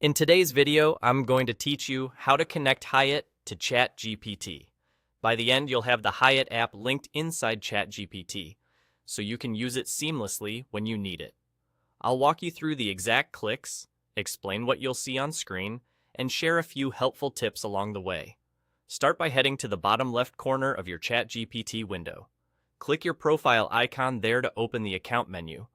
In today's video, I'm going to teach you how to connect Hyatt to ChatGPT. By the end, you'll have the Hyatt app linked inside ChatGPT, so you can use it seamlessly when you need it. I'll walk you through the exact clicks, explain what you'll see on screen, and share a few helpful tips along the way. Start by heading to the bottom left corner of your ChatGPT window. Click your profile icon there to open the account menu.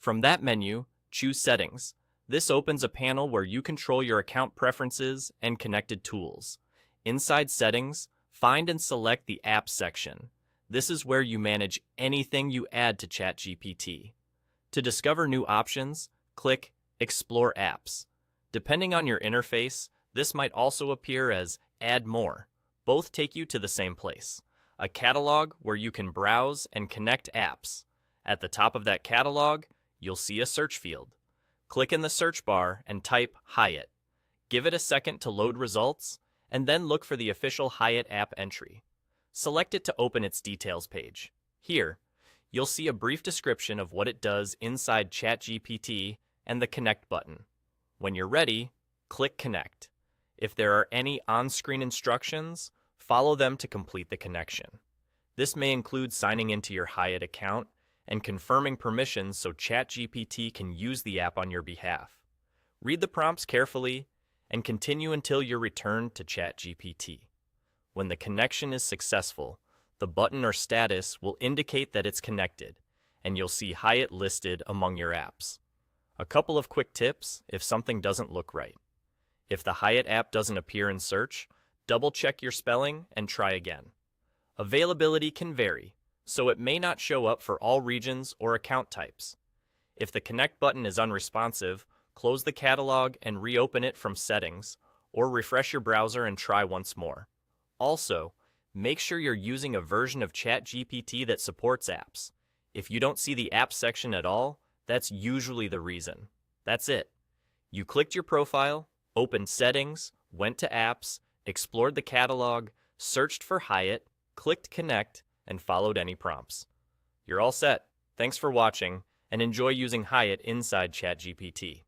From that menu, choose Settings. This opens a panel where you control your account preferences and connected tools. Inside Settings, find and select the Apps section. This is where you manage anything you add to ChatGPT. To discover new options, click Explore Apps. Depending on your interface, this might also appear as Add More. Both take you to the same place, a catalog where you can browse and connect apps. At the top of that catalog, you'll see a search field. Click in the search bar and type Hyatt. Give it a second to load results, and then look for the official Hyatt app entry. Select it to open its details page. Here, you'll see a brief description of what it does inside ChatGPT and the Connect button. When you're ready, click Connect. If there are any on-screen instructions, follow them to complete the connection. This may include signing into your Hyatt account and confirming permissions so ChatGPT can use the app on your behalf. Read the prompts carefully and continue until you're returned to ChatGPT. When the connection is successful, the button or status will indicate that it's connected, and you'll see Hyatt listed among your apps. A couple of quick tips if something doesn't look right. If the Hyatt app doesn't appear in search, double-check your spelling and try again. Availability can vary, so it may not show up for all regions or account types. If the Connect button is unresponsive, close the catalog and reopen it from Settings, or refresh your browser and try once more. Also, make sure you're using a version of ChatGPT that supports apps. If you don't see the Apps section at all, that's usually the reason. That's it. You clicked your profile, opened Settings, went to Apps, explored the catalog, searched for Hyatt, clicked Connect, and followed any prompts. You're all set. Thanks for watching, and enjoy using Hyatt inside ChatGPT.